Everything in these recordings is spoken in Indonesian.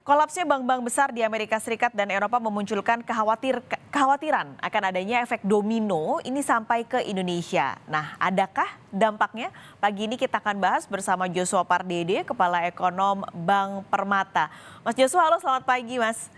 Kolapsnya bank-bank besar di Amerika Serikat dan Eropa memunculkan kekhawatiran akan adanya efek domino ini sampai ke Indonesia. Nah, adakah dampaknya? Pagi ini kita akan bahas bersama Joshua Pardede, Kepala Ekonom Bank Permata. Mas Joshua, halo, selamat pagi, Mas.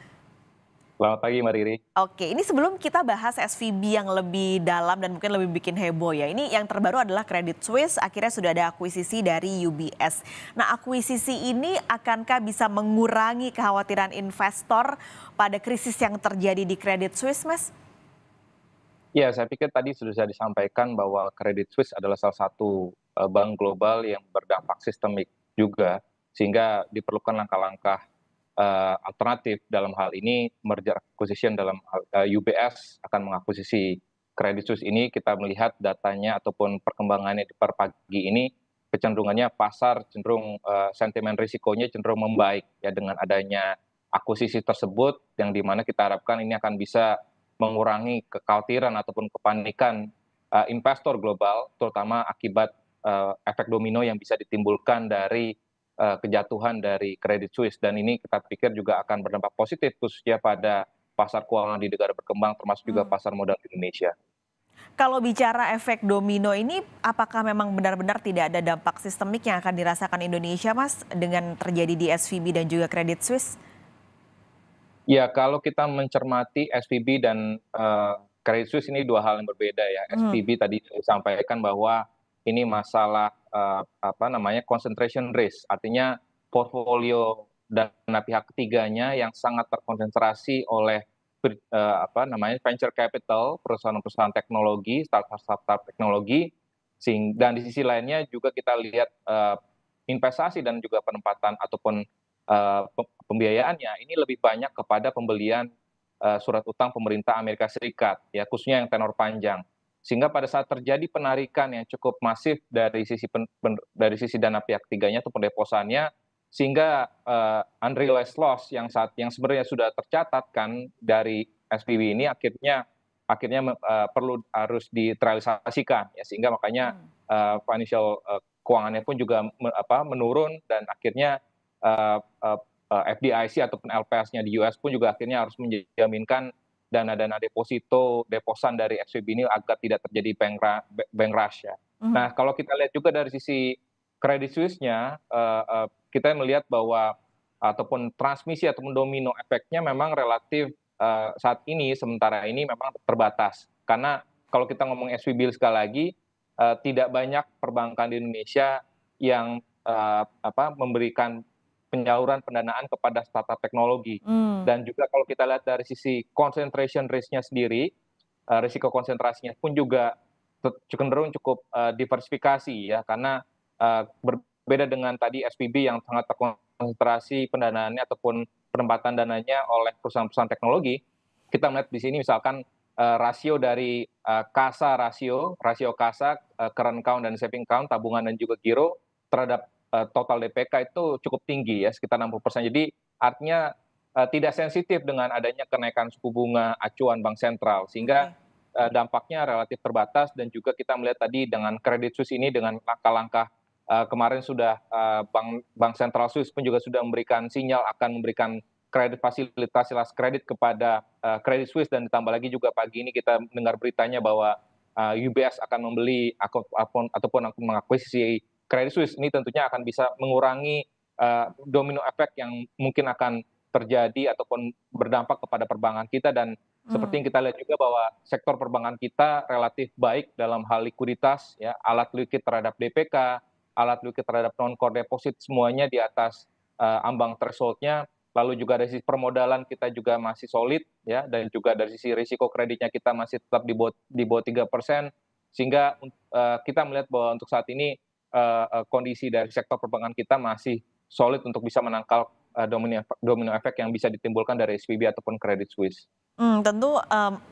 Selamat pagi, Mbak Riri. Oke, ini sebelum kita bahas SVB yang lebih dalam dan mungkin lebih bikin heboh ya. Ini yang terbaru adalah Credit Suisse, akhirnya sudah ada akuisisi dari UBS. Nah, akuisisi ini akankah bisa mengurangi kekhawatiran investor pada krisis yang terjadi di Credit Suisse, Mas? Ya, saya pikir tadi sudah disampaikan bahwa Credit Suisse adalah salah satu bank global yang berdampak sistemik juga, sehingga diperlukan langkah-langkah alternatif dalam hal ini merger acquisition dalam UBS akan mengakuisisi Credit Suisse ini. Kita melihat datanya ataupun perkembangannya di per pagi ini kecenderungannya pasar cenderung sentimen risikonya cenderung membaik ya dengan adanya akuisisi tersebut yang dimana kita harapkan ini akan bisa mengurangi kekhawatiran ataupun kepanikan investor global terutama akibat efek domino yang bisa ditimbulkan dari kejatuhan dari Credit Suisse, dan ini kita pikir juga akan berdampak positif khususnya pada pasar keuangan di negara berkembang termasuk juga pasar modal di Indonesia. Kalau bicara efek domino ini, apakah memang benar-benar tidak ada dampak sistemik yang akan dirasakan Indonesia, Mas, dengan terjadi di SVB dan juga Credit Suisse? Ya, kalau kita mencermati SVB dan Credit Suisse ini dua hal yang berbeda ya. SVB tadi disampaikan bahwa ini masalah concentration risk, artinya portfolio dana pihak ketiganya yang sangat terkonsentrasi oleh venture capital, perusahaan-perusahaan teknologi, startup teknologi, dan di sisi lainnya juga kita lihat investasi dan juga penempatan ataupun pembiayaannya ini lebih banyak kepada pembelian surat utang pemerintah Amerika Serikat, ya khususnya yang tenor panjang. Sehingga pada saat terjadi penarikan yang cukup masif dari sisi dana pihak ketiganya atau pendeposannya, sehingga unrealized loss yang sebenarnya sudah tercatat kan dari SVB ini akhirnya harus direalisasikan ya, sehingga makanya financial keuangannya pun juga menurun, dan akhirnya FDIC ataupun LPS-nya di US pun juga akhirnya harus menjaminkan dana-dana deposan dari SVB ini agar tidak terjadi bank rush ya. Nah, kalau kita lihat juga dari sisi Credit Suisse-nya, kita melihat bahwa ataupun transmisi ataupun domino efeknya memang relatif saat ini sementara ini memang terbatas. Karena kalau kita ngomong SVB sekali lagi, tidak banyak perbankan di Indonesia yang memberikan penyaluran pendanaan kepada startup teknologi. Dan juga kalau kita lihat dari sisi concentration risk-nya sendiri, risiko konsentrasinya pun juga cenderung cukup diversifikasi ya, karena berbeda dengan tadi SVB yang sangat terkonsentrasi pendanaannya ataupun penempatan dananya oleh perusahaan-perusahaan teknologi. Kita melihat di sini misalkan rasio dari rasio kasa, current account dan saving account, tabungan dan juga giro terhadap total DPK itu cukup tinggi ya, sekitar 60%. Jadi artinya tidak sensitif dengan adanya kenaikan suku bunga acuan bank sentral, sehingga dampaknya relatif terbatas. Dan juga kita melihat tadi dengan Credit Suisse ini dengan langkah-langkah kemarin sudah bank sentral Swiss pun juga sudah memberikan sinyal akan memberikan fasilitas kredit kepada Credit Suisse, dan ditambah lagi juga pagi ini kita mendengar beritanya bahwa UBS akan membeli ataupun mengakuisisi Credit Suisse. Ini tentunya akan bisa mengurangi domino efek yang mungkin akan terjadi ataupun berdampak kepada perbankan kita. Dan seperti yang kita lihat juga bahwa sektor perbankan kita relatif baik dalam hal likuiditas ya, alat likuid terhadap DPK, alat likuid terhadap non core deposit semuanya di atas ambang threshold-nya. Lalu juga dari sisi permodalan kita juga masih solid ya, dan juga dari sisi risiko kreditnya kita masih tetap di bawah 3%, sehingga kita melihat bahwa untuk saat ini kondisi dari sektor perbankan kita masih solid untuk bisa menangkal domino efek yang bisa ditimbulkan dari SVB ataupun Credit Suisse. Tentu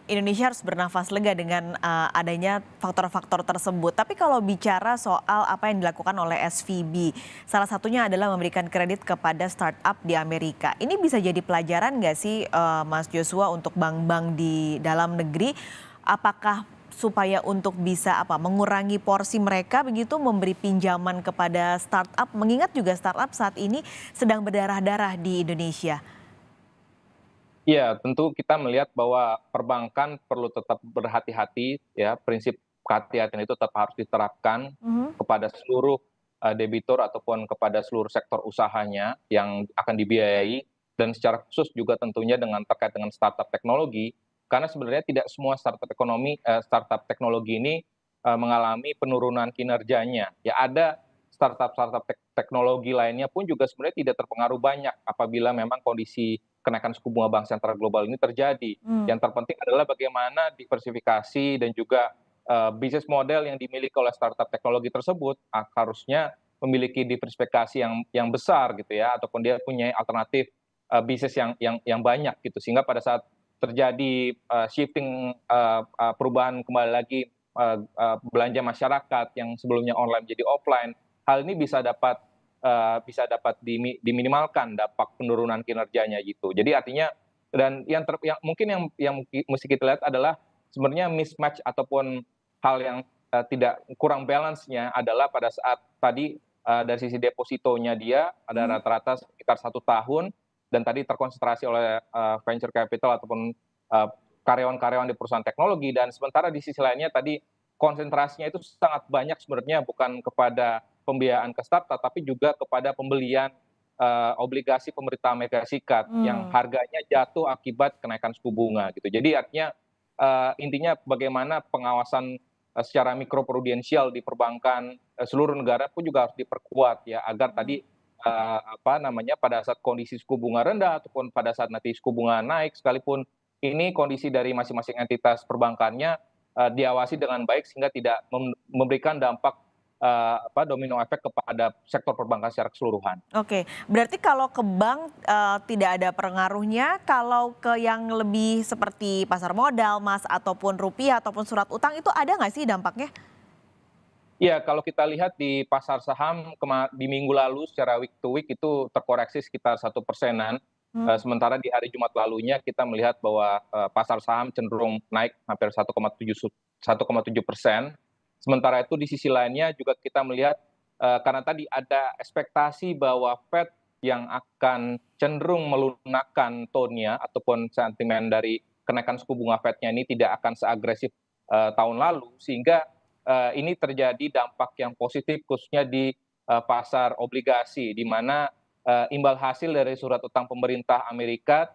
Indonesia harus bernafas lega dengan adanya faktor-faktor tersebut. Tapi kalau bicara soal apa yang dilakukan oleh SVB, salah satunya adalah memberikan kredit kepada startup di Amerika. Ini bisa jadi pelajaran nggak sih Mas Joshua untuk bank-bank di dalam negeri? Apakah supaya untuk bisa mengurangi porsi mereka begitu memberi pinjaman kepada startup, mengingat juga startup saat ini sedang berdarah-darah di Indonesia. Iya, tentu kita melihat bahwa perbankan perlu tetap berhati-hati ya, prinsip kehati-hatian itu tetap harus diterapkan Mhm. kepada seluruh debitur ataupun kepada seluruh sektor usahanya yang akan dibiayai dan secara khusus juga tentunya terkait dengan startup teknologi, karena sebenarnya tidak semua startup teknologi ini mengalami penurunan kinerjanya. Ya ada startup-startup teknologi lainnya pun juga sebenarnya tidak terpengaruh banyak apabila memang kondisi kenaikan suku bunga bank sentral global ini terjadi. Mmm. Yang terpenting adalah bagaimana diversifikasi dan juga bisnis model yang dimiliki oleh startup teknologi tersebut harusnya memiliki diversifikasi yang besar gitu ya, ataupun dia punya alternatif bisnis yang banyak gitu, sehingga pada saat terjadi shifting perubahan kembali lagi belanja masyarakat yang sebelumnya online menjadi offline, hal ini bisa dapat diminimalkan dampak penurunan kinerjanya gitu. Jadi artinya dan yang mungkin yang mesti kita lihat adalah sebenarnya mismatch ataupun hal yang tidak kurang balance-nya adalah pada saat tadi dari sisi depositonya dia ada Mhm. rata-rata sekitar 1 tahun dan tadi terkonsentrasi oleh venture capital ataupun karyawan-karyawan di perusahaan teknologi, dan sementara di sisi lainnya tadi konsentrasinya itu sangat banyak sebenarnya bukan kepada pembiayaan ke startup, tapi juga kepada pembelian obligasi pemerintah Amerika Serikat yang Mmm. harganya jatuh akibat kenaikan suku bunga gitu. Jadi artinya intinya bagaimana pengawasan secara mikroprudensial di perbankan seluruh negara pun juga harus diperkuat ya, agar Mhm. tadi pada saat kondisi suku bunga rendah ataupun pada saat nanti suku bunga naik sekalipun, ini kondisi dari masing-masing entitas perbankannya diawasi dengan baik sehingga tidak memberikan dampak domino efek kepada sektor perbankan secara keseluruhan. Oke, berarti kalau ke bank, tidak ada pengaruhnya, kalau ke yang lebih seperti pasar modal, Mas, ataupun rupiah, ataupun surat utang itu ada nggak sih dampaknya? Iya, kalau kita lihat di pasar saham di minggu lalu secara week to week itu terkoreksi sekitar 1%-an, Mmm. sementara di hari Jumat lalunya kita melihat bahwa pasar saham cenderung naik hampir 1,7%. Sementara itu di sisi lainnya juga kita melihat karena tadi ada ekspektasi bahwa Fed yang akan cenderung melunakkan tone-nya ataupun sentimen dari kenaikan suku bunga Fed-nya ini tidak akan seagresif tahun lalu, sehingga ini terjadi dampak yang positif khususnya di pasar obligasi, di mana imbal hasil dari surat utang pemerintah Amerika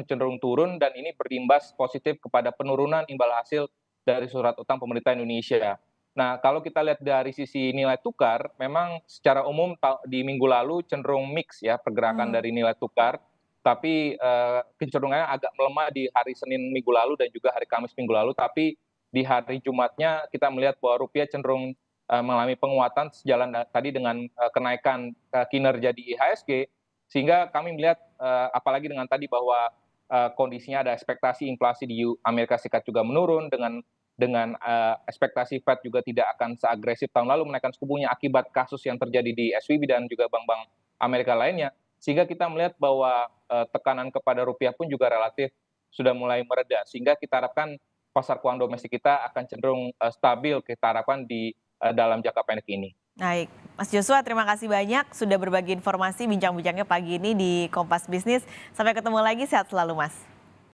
cenderung turun dan ini berimbas positif kepada penurunan imbal hasil dari surat utang pemerintah Indonesia. Nah, kalau kita lihat dari sisi nilai tukar, memang secara umum di minggu lalu cenderung mix ya pergerakan Mmm. dari nilai tukar, tapi kecenderungannya agak melemah di hari Senin minggu lalu dan juga hari Kamis minggu lalu, tapi di hari Jumatnya kita melihat bahwa rupiah cenderung mengalami penguatan sejalan tadi dengan kenaikan kinerja di IHSG, sehingga kami melihat apalagi dengan tadi bahwa kondisinya ada ekspektasi inflasi di Amerika Serikat juga menurun dengan ekspektasi Fed juga tidak akan seagresif tahun lalu menaikkan suku bunga akibat kasus yang terjadi di SVB dan juga bank-bank Amerika lainnya, sehingga kita melihat bahwa tekanan kepada rupiah pun juga relatif sudah mulai mereda, sehingga kita harapkan pasar keuangan domestik kita akan cenderung stabil kita harapkan di dalam jangka pendek ini. Baik, Mas Joshua terima kasih banyak sudah berbagi informasi bincang-bincangnya pagi ini di Kompas Bisnis. Sampai ketemu lagi, sehat selalu Mas.